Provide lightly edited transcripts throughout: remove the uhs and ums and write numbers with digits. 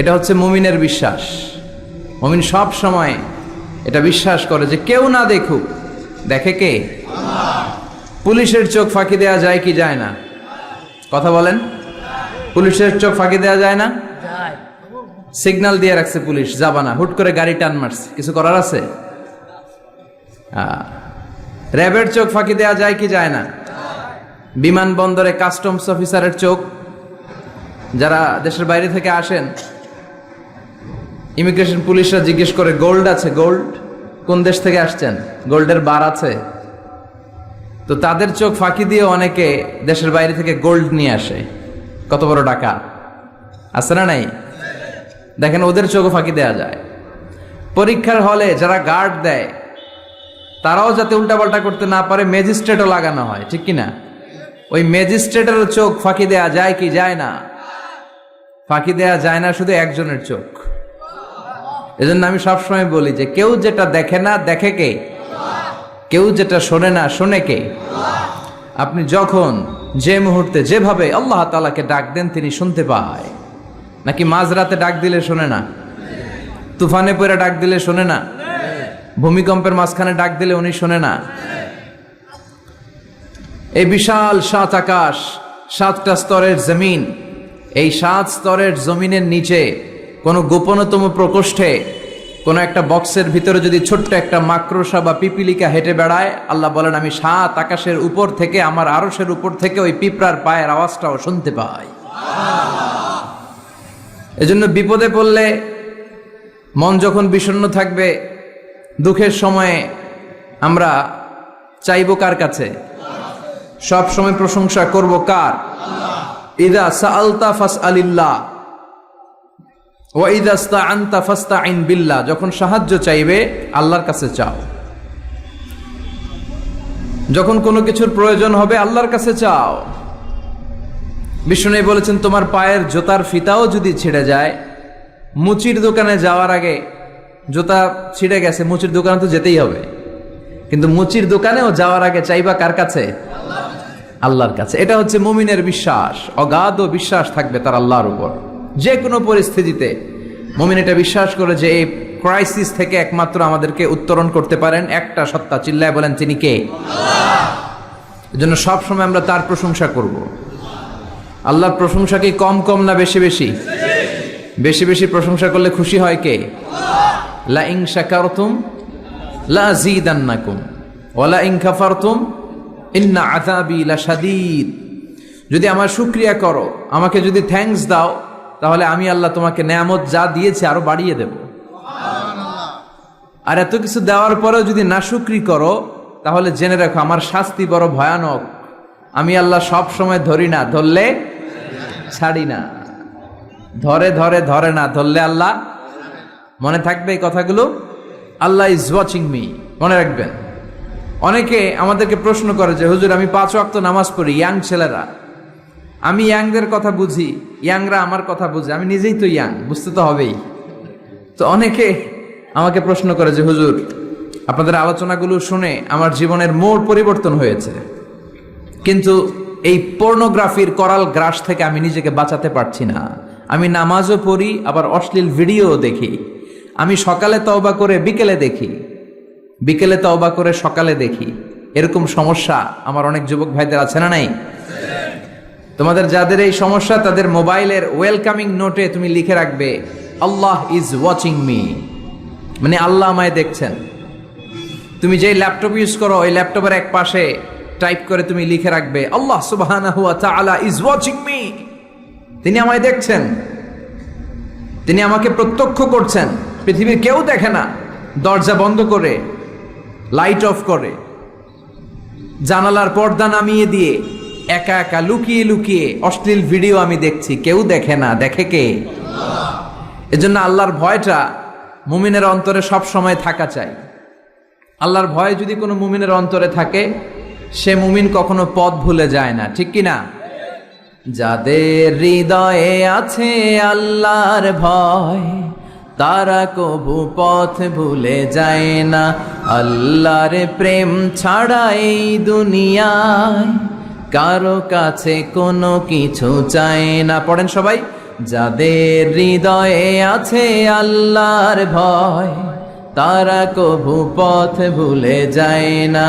এটা হচ্ছে মুমিনের বিশ্বাস। মুমিন সব সময় এটা বিশ্বাস করে যে কেউ না দেখুক, দেখে কে? পুলিশের চোখ ফাঁকি দেওয়া যায় কি যায় না? কথা বলেন। পুলিশের চোখ ফাঁকি দেওয়া যায় না? সিগন্যাল দিয়ে রাখছে পুলিশ, যাবা না, হুট করে গাড়ি টান মারছে, কিছু করার আছে? র্যাবের চোখ ফাঁকি দেওয়া যায় কি যায় না? বিমানবন্দরে কাস্টমস অফিসারের চোখ, যারা দেশের বাইরে থেকে আসেন, ইমিগ্রেশন পুলিশরা জিজ্ঞেস করে গোল্ড আছে? গোল্ড কোন দেশ থেকে আসছেন? গোল্ডের বার আছে? তো তাদের চোখ ফাঁকি দিয়ে অনেকে দেশের বাইরে থেকে গোল্ড নিয়ে আসে। কত বড় টাকা আছে না নাই? দেখেন, ওদের চোখও ফাঁকি দেওয়া যায়। পরীক্ষার হলে যারা গার্ড দেয় তারাও যাতে উল্টাপাল্টা করতে না পারে ম্যাজিস্ট্রেটও লাগানো হয়, ঠিক কিনা? ওই ম্যাজিস্ট্রেটের চোখ ফাঁকি দেওয়া যায় কি যায় না? ফাঁকি দেওয়া যায় না শুধু একজনের চোখ। এজন্য আমি সবসময় বলি যে কেউ যেটা দেখে না দেখে কে? কেউ যেটা শোনে না শোনে কে? আপনি যখন যে মুহূর্তে যেভাবে আল্লাহ তাআলাকে ডাক দেন তিনি শুনতে পায়। নাকি মাঝরাতে ডাক দিলে শোনে না? তুফানে পড়ে ডাক দিলে শোনে না? ভূমিকম্পের মাঝখানে ডাক দিলে উনি শোনে না? এই বিশাল 7 আকাশ, 7টা স্তরের জমিন, এই 7 স্তরের জমিনের নিচে কোনো গোপনতম প্রকোষ্ঠে কোনো একটা বক্সের ভিতরে যদি ছোট্ট একটা মাকড়সা বা পিপিলিকা হেঁটে বেড়ায়, আল্লাহ বলেন আমি 7 আকাশের উপর থেকে, আমার আরশের উপর থেকে ওই পিঁপড়ার পায়ের আওয়াজটাও শুনতে পাই। এজন্য বিপদে পড়লে, মন যখন বিষণ্ণ থাকবে, দুঃখের সময়ে আমরা চাইবো কার কাছে? সব সময় প্রশংসা করব কার? ইযা সাআলতা ফাসআলিল্লাহ ওয়া ইযা ইসতাআনতা ফাসতাইন বিল্লাহ। যখন সাহায্য চাইবে আল্লাহর কাছে চাও, যখন কোনো কিছুর প্রয়োজন হবে আল্লাহর কাছে চাও। বিষ্ণু বলেছেন তোমার পায়ের জুতার ফিতাও যদি ছিঁড়ে যায়, মুচির দোকানে যাওয়ার আগে, জুতা ছিঁড়ে গেছে, মুচির দোকানে তো যেতেই হবে, কিন্তু মুচির দোকানেও যাওয়ার আগে চাইবা কার কাছে? আল্লাহর কাছে। এটা হচ্ছে মুমিনের বিশ্বাস। অগাধ বিশ্বাস থাকবে তার আল্লাহর উপর। যে কোনো পরিস্থিতিতে মুমিন এটা বিশ্বাস করে যে এই ক্রাইসিস থেকে একমাত্র আমাদেরকে উত্তরণ করতে পারেন একটা সত্তা। চিল্লায় বলেন তিনি কে? আল্লাহ। এজন্য সবসময় আমরা তার প্রশংসা করব। আল্লাহর প্রশংসা কি কম কম না বেশি বেশি? বেশি বেশি প্রশংসা করলে খুশি হয় কে? লা ইন শাকারতুম লা আযীদান্নাকুম ওয়া লা ইন কাফারতুম ইন্না আযাবি লাশাদীদ। যদি আমার শুকরিয়া করো, আমাকে যদি থ্যাঙ্কস দাও, তাহলে আমি আল্লাহ তোমাকে নেয়ামত যা দিয়েছি আরো বাড়িয়ে দেব। আর এত কিছু দেওয়ার পরেও যদি নাশুকরি করো, তাহলে জেনে রাখো আমার শাস্তি বড় ভয়ানক। আমি আল্লাহ সব সময় ধরি না, ধরলে ছাড়ি না। ধরে ধরে ধরে না, ধরলে আল্লাহ। মনে থাকবে এই কথাগুলো? আল্লাহ ইজ ওয়াচিং মি, মনে রাখবেন। অনেকে আমাদেরকে প্রশ্ন করে যে হুজুর আমি 5 ওয়াক্ত নামাজ পড়ি, ইয়াং ছেলেরা, আমি ইয়াংদের কথা বুঝি, ইয়াংরা আমার কথা বুঝে, আমি নিজেই তো ইয়াং, বুঝতে তো হবেই। তো অনেকে আমাকে প্রশ্ন করে যে হুজুর আপনাদের আলোচনাগুলো শুনে আমার জীবনের মোড় পরিবর্তন হয়েছে, কিন্তু এই পর্নোগ্রাফির করাল গ্রাস থেকে আমি নিজেকে বাঁচাতে পারছি না। আমি নামাজও পড়ি, আবার অশ্লীল ভিডিও দেখি। আমি সকালে তওবা করে বিকেলে দেখি, বিকেলে তওবা করে সকালে দেখি। এরকম সমস্যা আমার অনেক যুবক ভাইদের আছে না নাই? তোমাদের যাদের এই সমস্যা, তাদের মোবাইলের ওয়েলকামিং নোটে তুমি লিখে রাখবে আল্লাহ ইজ ওয়াচিং মি, মানে আল্লাহ আমায় দেখছেন। তুমি যে ল্যাপটপ ইউজ করো, ওই ল্যাপটপের এক পাশে টাইপ করে তুমি লিখে রাখবে আল্লাহ সুবহানাহু ওয়া তাআলা ইজ ওয়াচিং মি। তিনি আমায় দেখছেন, তিনি আমাকে প্রত্যক্ষ করছেন। পৃথিবীর কেউ দেখে না। দরজা বন্ধ করে, লাইট অফ করে, জানালার পর্দা নামিয়ে দিয়ে একা একা লুকিয়ে লুকিয়ে অশ্লীল ভিডিও আমি দেখছি, কেউ দেখে না, দেখে কে? এজন্য আল্লাহর ভয়টা মুমিনের অন্তরে সব সময় থাকা চাই। আল্লাহর ভয় যদি কোনো মুমিনের অন্তরে থাকে, সে মুমিন কখনো পথ ভুলে যায় না, ঠিক কি না? যাদের হৃদয়ে আছে আল্লাহর ভয়, তারা কবু পথ ভুলে যায় না। আল্লাহর প্রেম ছাড়া এই দুনিয়ায় কারো কাছে কোনো কিছু চায় না। পড়েন সবাই, যাদের হৃদয়ে আছে আল্লাহর ভয়, তারা কভু পথ ভুলে যায় না।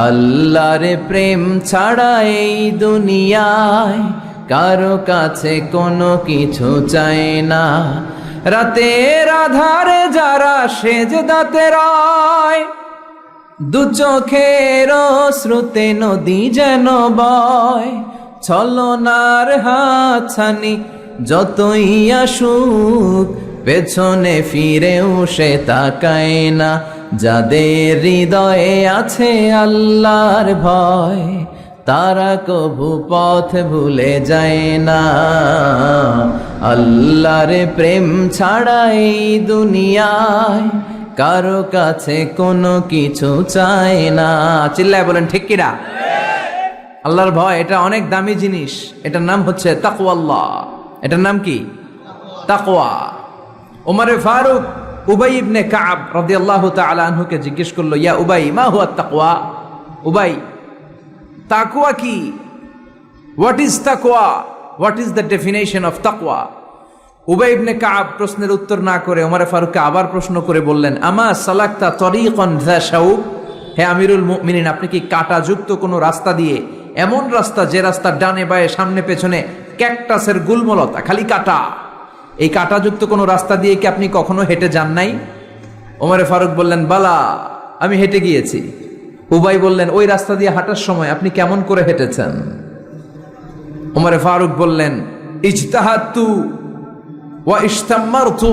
আল্লাহর প্রেম ছাড়া এই দুনিয়ায় কারো কাছে কোনো কিছু চায় না। রাতের আধারে যারা সেজদাতে রয়, দু চোখের শ্রুতে নদী যেন বয়। ছলনার হাতছানি যতই আসুক, পেছনে ফিরেও সে তাকায় না। যাদের হৃদয়ে আছে আল্লাহর ভয়, তারা কভু পথ ভুলে যায় না। আল্লাহর প্রেম ছাড়া এই দুনিয়ায় কারো কাছে কোনো কিছু চায় না। চিল্লায় বলেন ঠিক কিনা? আল্লাহর ভয় এটা অনেক দামি জিনিস। এটার নাম হচ্ছে তাকওয়াল্লাহ। এটার নাম কি? তাকওয়া। ওমরে ফারুক উবাই ইবনে কাব রাদিয়াল্লাহু তাআলা আনহুকে জিজ্ঞেস করলো, ইয়া উবাই, মা হুয়া তাকওয়া? উবাই, তাকওয়া কি? হোয়াট ইজ তাকওয়া? What is the definition of তাকওয়া? উবাই ইবনে কাব প্রশ্নের উত্তর না করে ওমরে ফারুককে আবার প্রশ্ন করে বললেন, আমা সালাকতা তরিকান যা শাউক? হে আমিরুল মুমিনিন, আপনি কি কাঁটাযুক্ত কোনো রাস্তা দিয়ে, এমন রাস্তা যে রাস্তার ডানে বায়ে সামনে পেছনে ক্যাকটাসের গুল্মলতা, খালি কাঁটা, এই কাঁটাযুক্ত কোনো রাস্তা দিয়ে কি আপনি কখনো হেঁটে যান নাই? ওমরে ফারুক বললেন, বালা, আমি হেঁটে গিয়েছি। উবাই বললেন, ওই রাস্তা দিয়ে হাঁটার সময় আপনি কেমন করে হেঁটেছেন? ওমরে ফারুক বললেন, ইজতাহাদতু ওয়া ইশতাম্মারতু,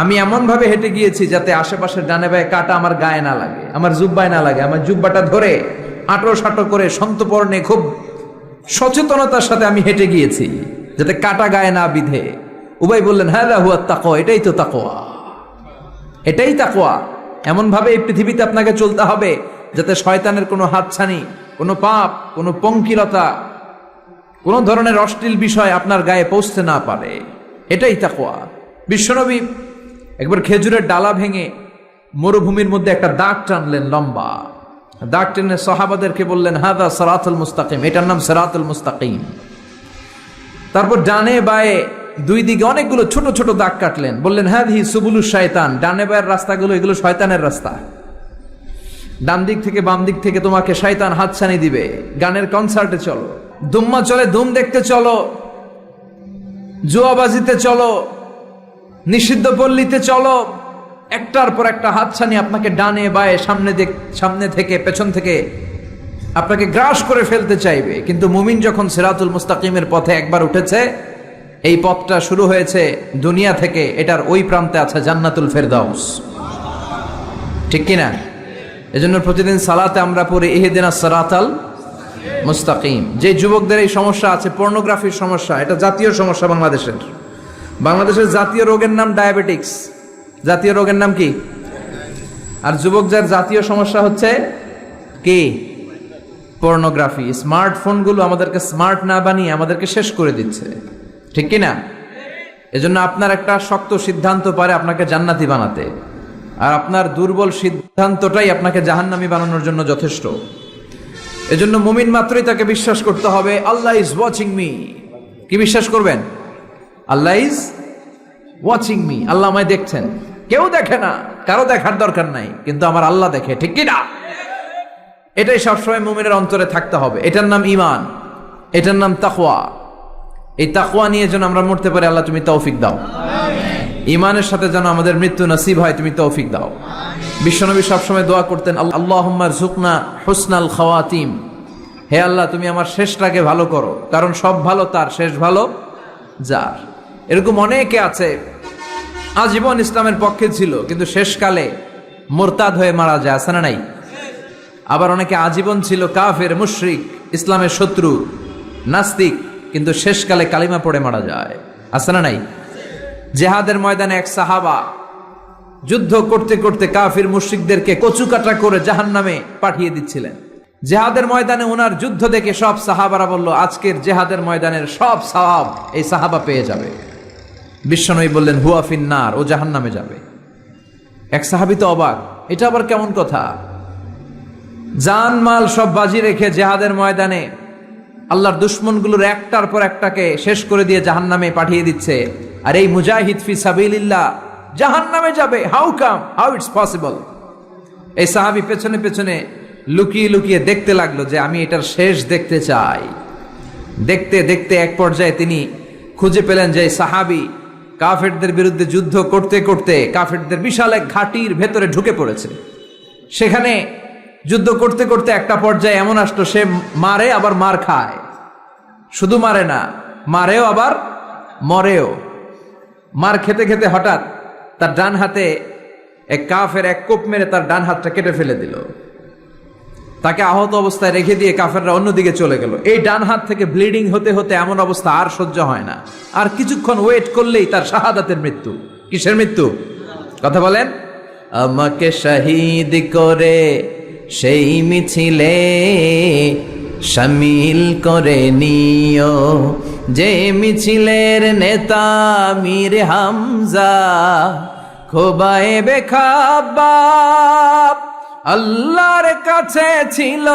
আমি এমন ভাবে হেঁটে গিয়েছি যাতে আশেপাশের ডানে বায়ে কাঁটা আমার গায়ে না লাগে, আমার জুব্বায় না লাগে। আমার জুব্বাটা ধরে আঁটো সাঁটো করে সন্তপর্ণে খুব সচেতনতার সাথে আমি হেঁটে গিয়েছি যাতে কাঁটা গায়ে না বিধে। উবাই বললেন, হাযা হুয়া তাকওয়া, এটাই তো তাকওয়া, এটাই তাকওয়া। এমন ভাবে এই পৃথিবীতে আপনাকে চলতে হবে যাতে শয়তানের কোনো হাতছানি, কোনো পাপ, কোনো পঙ্কিলতা, কোনো ধরনের অশ্লীল বিষয় আপনার গায়ে পৌঁছতে না পারে। এটাই তাকওয়া। বিশ্বনবী একবার খেজুরের ডালা ভেঙে মরুভূমির মধ্যে একটা দাগ টানলেন, লম্বা দাগ টেনে সাহাবাদেরকে বললেন, হাদা সিরাতুল মুস্তাকিম, এটার নাম সিরাতুল মুস্তাকিম। তারপর ডানে বায়ে দুই দিকে অনেকগুলো ছোট ছোট দাগ কাটলেন, বললেন, হাদিহি সুবুলুশ শয়তান, ডানে বায়ের রাস্তাগুলো এগুলো শয়তানের রাস্তা। ডান দিক থেকে বাম দিক থেকে তোমাকে শয়তান হাতছানি দিবে। গানের কনসার্টে চলো, দুম্মা চলে ধুম দেখতে চলো, জুয়াবাজিতে চলো, নিষিদ্ধ পল্লীতে চলো, একটার পর একটা হাতছানি আপনাকে ডানে বায়ে সামনে থেকে পেছন থেকে আপনাকে গ্রাস করে ফেলতে চাইবে। কিন্তু মুমিন যখন সিরাতুল মুস্তাকিমের পথে একবার উঠেছে, এই পথটা শুরু হয়েছে দুনিয়া থেকে, এটার ওই প্রান্তে আছে জান্নাতুল ফেরদাউস। ঠিক কিনা? এজন্য প্রতিদিন সালাতে আমরা পড়ি ইহদিনাস সিরাতাল মুস্তাকিম। যে যুবকদের এই সমস্যা আছে, পর্নোগ্রাফির সমস্যা, এটা জাতীয় সমস্যা বাংলাদেশের জাতীয় রোগের নাম ডায়াবেটিক্স। জাতীয় রোগের নাম কি? আর যুবকদের জাতীয় সমস্যা হচ্ছে কি? পর্নোগ্রাফি। স্মার্টফোনগুলো আমাদেরকে স্মার্ট না বানিয়ে আমাদেরকে শেষ করে দিচ্ছে। ঠিক কিনা? এজন্য আপনার একটা শক্ত সিদ্ধান্ত পারে আপনাকে জান্নাতি বানাতে, আর আপনার দুর্বল সিদ্ধান্তটাই আপনাকে জাহান্নামী বানানোর জন্য যথেষ্ট। এজন্য মুমিন মাত্রই তাকে বিশ্বাস করতে হবে, আল্লাহ ইজ ওয়াচিং মি। কি বিশ্বাস করবেন? আল্লাহ ইজ ওয়াচিং মি, আল্লাহ আমায় দেখছেন। কেউ দেখে না, কারো দেখার দরকার নাই, কিন্তু আমার আল্লাহ দেখে। ঠিক কিনা? এটাই সবসময় মুমিনের অন্তরে থাকতে হবে। এটার নাম ঈমান, এটার নাম তাকওয়া। এই তাকওয়া নিয়ে যেন আমরা মরতে পারি, আল্লাহ তুমি তৌফিক দাও। ঈমানের সাথে যেন আমাদের মৃত্যু নসিব হয়, তুমি তৌফিক দাও। বিশ্বনবী সবসময় দোয়া করতেন, আল্লাহুম্মা রযুকনা হুসনাল খাওয়াতিম, হে আল্লাহ তুমি আমার শেষটাকে ভালো করো, কারণ সব ভালো তার, শেষ ভালো যার। এরকম অনেকে আছে আজীবন ইসলামের পক্ষে ছিল, কিন্তু শেষকালে মোরতাদ হয়ে মারা যায়, আছে না নাই? আবার অনেকে আজীবন ছিল কাফের, মুশরিক, ইসলামের শত্রু, নাস্তিক, কিন্তু শেষকালে কালিমা পড়ে মারা যায়, আছে না নাই? জিহাদের ময়দানে এক সাহাবা যুদ্ধ করতে করতে কাফির মুশরিকদেরকে কচুকাটা করে জাহান্নামে পাঠিয়ে দিচ্ছিলেন। জিহাদের ময়দানে ওনার যুদ্ধ দেখে সব সাহাবারা বলল, আজকের জিহাদের ময়দানের সব সওয়াব এই সাহাবা পেয়ে যাবে। বিশ্বনবী বললেন, হুয়া ফিন্নার, ও জাহান্নামে যাবে। এক সাহাবী তো অবাক, এটা আবার কেমন কথা? জান মাল সব বাজি রেখে জিহাদের ময়দানে আল্লাহর দুশমনগুলোর একটার পর একটাকে শেষ করে দিয়ে জাহান্নামে পাঠিয়ে দিচ্ছে। আর এই মুজাহিদ ফি সাবিলিল্লাহ জাহান্নামে যাবে, হাউ ইটস পসিবল? এই সাহাবী পেছনে পেছনে লুকিয়ে লুকিয়ে দেখতে লাগলো যে আমি এটার শেষ দেখতে চাই। দেখতে দেখতে এক পর্যায়ে তিনি খুঁজে পেলেন যে সাহাবী কাফেরদের বিরুদ্ধে যুদ্ধ করতে করতে কাফেরদের বিশাল এক ঘাটির ভেতরে ঢুকে পড়েছে। সেখানে যুদ্ধ করতে করতে একটা পর্যায়ে এমন আসলো, সে মারে আবার মার খায়। শুধু মারে না, মারেও আবার মরেও। মার খেতে খেতে হঠাৎ তার ডান হাতে এক কাফের এক কোপ মেরে তার ডান হাতটা কেটে ফেলে দিল। তাকে আহত অবস্থায় রেখে দিয়ে কাফেররা অন্যদিকে চলে গেল। এই ডান হাত থেকে ব্লিডিং হতে হতে এমন অবস্থা আর সহ্য হয় না। আর কিছুক্ষণ ওয়েট করলেই তার শাহাদাতের মৃত্যু। কিসের মৃত্যু? কথা বলেন। আমাকে শহীদ করে সেই মিছিলে শামিল করে নিও, যে মিছিলের নেতা মীর হামজা খোবায়েবে খাব্বাব আল্লাহর কাছে ছিল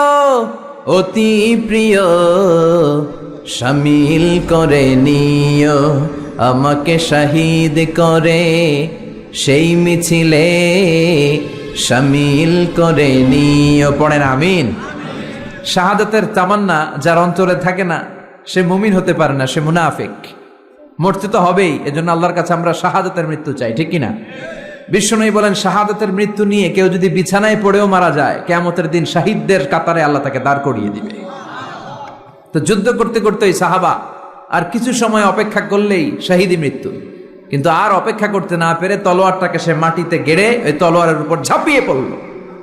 অতি প্রিয়, শামিল করে নিও আমাকে শহীদ করে সেই মিছিলে শামিল করে নিও। পড়েন আমিন। শাহাদাতের তামান্না যার অন্তরে থাকে না সে মুমিন হতে পারে না, সে মুনাফিক। মরতে তো হবেই, এজন্য আল্লাহর কাছে আমরা শাহাদাতের মৃত্যু চাই, ঠিক কিনা? বিশ্বনবী বলেন শাহাদাতের মৃত্যু নিয়ে কেউ যদি বিছানায় পড়েও মারা যায়, কিয়ামতের দিন শাহিদদের কাতারে আল্লাহ তাকে দাঁড় করিয়ে দিবে। তো যুদ্ধ করতে করতে ওই সাহাবা আর কিছু সময় অপেক্ষা করলেই শাহিদি মৃত্যু। কিন্তু আর অপেক্ষা করতে না পেরে তলোয়ারটাকে সে মাটিতে গেড়ে ওই তলোয়ারের উপর ঝাঁপিয়ে পড়ল।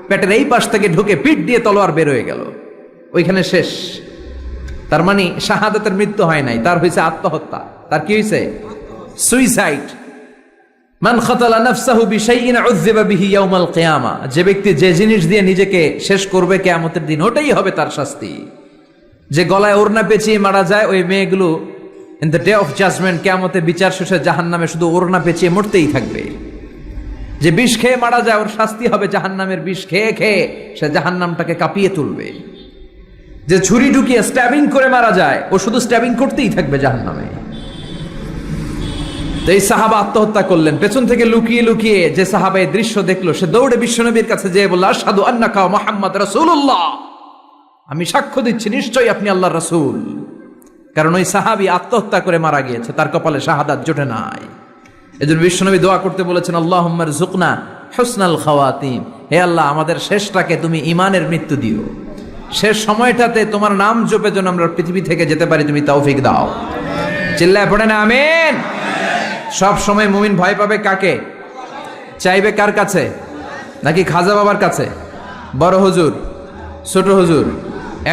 পেটের এই পাশ থেকে ঢুকে পিঠ দিয়ে তলোয়ার বের হয়ে গেল, ওইখানে শেষ। তার মানে শাহাদাতের মৃত্যু হয় নাই, তার হয়েছে আত্মহত্যা। তার কি হয়েছে? সুইসাইড। মান খাতালা নাফসাহু বিশাইইন উযযিবা বিহি ইয়াউমাল কিয়ামা, যে ব্যক্তি যে জিনিস দিয়ে নিজেকে শেষ করবে কিয়ামতের দিন, ওটাই হবে তার শাস্তি। যে গলায় ওড়না পেঁচিয়ে মারা যায়, ওই মেয়েগুলো in the day of judgment, কিয়ামতে বিচার শেষে জাহান্নামে শুধু ওড়না পেঁচিয়ে মরতেই থাকবে। যে বিষ খেয়ে মারা যায়, ওর শাস্তি হবে জাহান্নামের বিষ খেয়ে খেয়ে সে জাহান্নামটাকে কাঁপিয়ে তুলবে। যে ছুরি ঢুকিয়ে স্ট্যাবিং করে মারা যায়, ও শুধু স্ট্যাবিং করতেই থাকবে জাহান্নামে। তো এই সাহাবা আত্মহত্যা করলেন। পেছন থেকে লুকিয়ে লুকিয়ে যে সাহাবা এই দৃশ্য দেখলো, সে দৌড়ে বিশ্বনবীর কাছে যেয়ে বলল, আশহাদু আন্নাকা মুহাম্মাদ রাসূলুল্লাহ, আমি সাক্ষ্য দিচ্ছি নিশ্চয়ই আপনি আল্লাহর রাসূল। কারণ ওই সাহাবী আত্মহত্যা করে মারা গিয়েছে, তার কপালে শাহাদাত জোটে নাই। এজন্য বিশ্বনবী দোয়া করতে বলেছেন, আল্লাহুম্মা রযুকনা হুসনাল খাওয়াতিম, হে আল্লাহ আমাদের শেষটাকে তুমি ঈমানের মৃত্যু দিও, শেষ সময়টাতে তোমার নাম জপে যেন আমরা পৃথিবী থেকে যেতে পারি, তুমি তৌফিক দাও। চিল্লায় পড়েন আমিন। সব সময় মুমিন ভয় পাবে কাকে? চাইবে কার কাছে? নাকি খাজা বাবার কাছে, বড় হুজুর, ছোট হুজুর?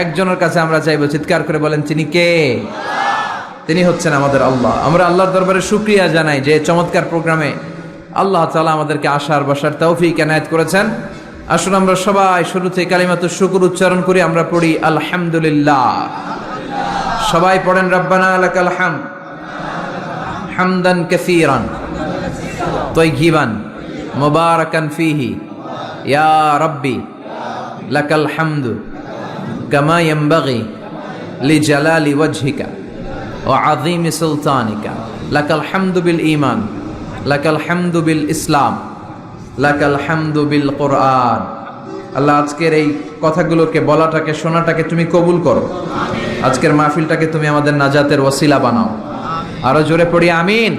একজনের কাছে আমরা চাইবো। চিৎকার করে বলেন, তিনি কে? তিনি হচ্ছেন আমাদের আল্লাহ। আমরা আল্লাহর দরবারে শুকরিয়া জানাই যে চমৎকার প্রোগ্রামে আল্লাহ তাআলা আমাদেরকে আসার বসার তৌফিক এনায়েত করেছেন। আসুন আমরা সবাই শুরুতে কালিমাতুশ শুকর উচ্চারণ করি। আমরা পড়ি আলহামদুলিল্লাহ। সবাই পড়েন রব্বানা লাকাল হামদ হামদান কাসীরান তাইয়িবান মুবারাকান ফীহি ইয়া রাব্বি লাকাল হামদু কামা ইয়ানবাগি লিজালালি ওয়াজহিকা ওয়া আযীমি সুলতানিকা লাকাল হামদু বিল ঈমান লাকাল হামদু বিল ইসলাম লাকাল হামদু বিল কোরআন। আল্লাহ আজকের এই কথাগুলোকে বলাটাকে শোনাটাকে তুমি কবুল করো। আজকের মাহফিলটাকে তুমি আমাদের নাজাতের ওসিলা বানাও। আরো জোরে পড়ি আমিন।